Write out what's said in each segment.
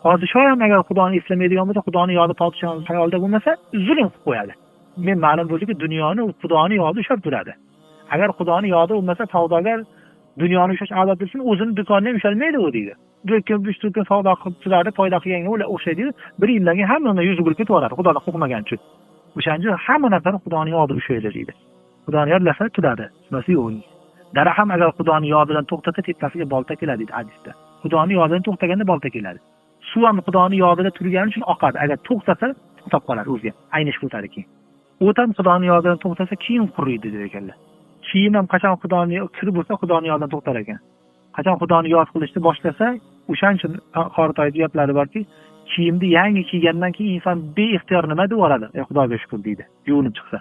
Podshoh ham agar Xudoni eslamaydigan bo'lsa, Xudoni yodi podshohning xayolida bo'lmasa, zulm qilib qo'yadi. Men ma'lum bo'ldiki, dunyoni Xudoni yodi ushlab turadi. Agar Xudoni yodi bo'lmasa, savdogar dunyoni ushlash odat etsin, o'zini do'konini ham ushalmaydi u deydi. Do'kon bushtukka savdo qilib turadi, foyda qilganga ular o'xshaydi. Bir yildan keyin hamma yuzi bo'lib ketaveradi, Xudoga qo'rqmagan uchun. O'shancha hamma narsani Xudoni yodi ushlaydi deydi. Xudoni yodlasa turadi, shunisi yo'q. Daraxt ham agar Xudoni yodidan to'xtasa, tepasiga bolta keladi deydi hadisda. Xudoni yodidan to'xtaganda bolta keladi. Suv ham Xudoni yodida turgani uchun oqadi. Agar to'xtasa, to'xtab qoladi o'ziga. Aynish o'tadi keyin. O't ham Xudoni yodidan to'xtasa, keyin quriydi deydi ekanlar. Kiyim ham qachon Xudoni kirib bo'lsa, Xudoni yodidan to'xtar ekan. Qachon Xudoni yod qilishni boshlasa, o'shancha qoritoyda gaplari borki, kiyimni yangi kiygandan keyin inson beixtiyor nima deb yuboradi? Xudoga shukr deydi. Yuvinib chiqsa.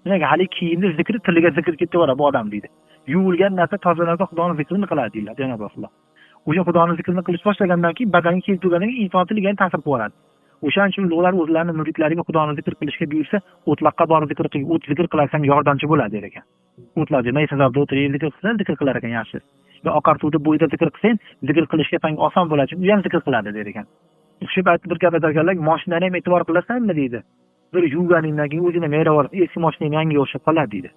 Demak, hali kiyimni zikri tiliga zikr ketaveradi bu odam deydi. Yuvilgan narsa tozalansa Xudoni zikrini qiladi deydi Janob Rasululloh. O'sha Xudoni zikrini qilish boshlagandan keyin badaniga kelib turganidan keyin inson tiliga ta'sir qiladi. O'shaning uchun ulug'lar o'zlarining muridlariga Xudoni zikr qilishga buyursa, o'tloqqa borib zikr qil, o't zikr qilarsang yordamchi bo'ladi der ekan. O'tlarga maysazorda o'tirib zikr qilsang, zikr qilar ekan yaxshi. Yo oqar suvda bo'yida zikr qilsang, zikr qilishga sanga oson bo'ladi, u ham zikr qiladi der ekan. Shu paytda bir gap aytganlar, mashinani ham e'tibor qilasanmi deydi. Bir yuvganingdan keyin o'zingni meravar, eski mashinang yangiga o'xshab qoladi deydi.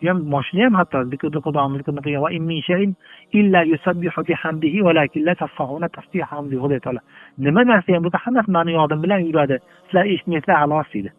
Ham mashina ham hatto zikrni Xudoning zikrini qilgan va in min shay'in illa yusabbihu bihamdihi walakin la tafqahuna tasbihahum bi ghadati. Nima narsa ham bo'lsa hammasi meni yodim bilan yuradi. Sizlar eshitmaysizlar, xolos deydi.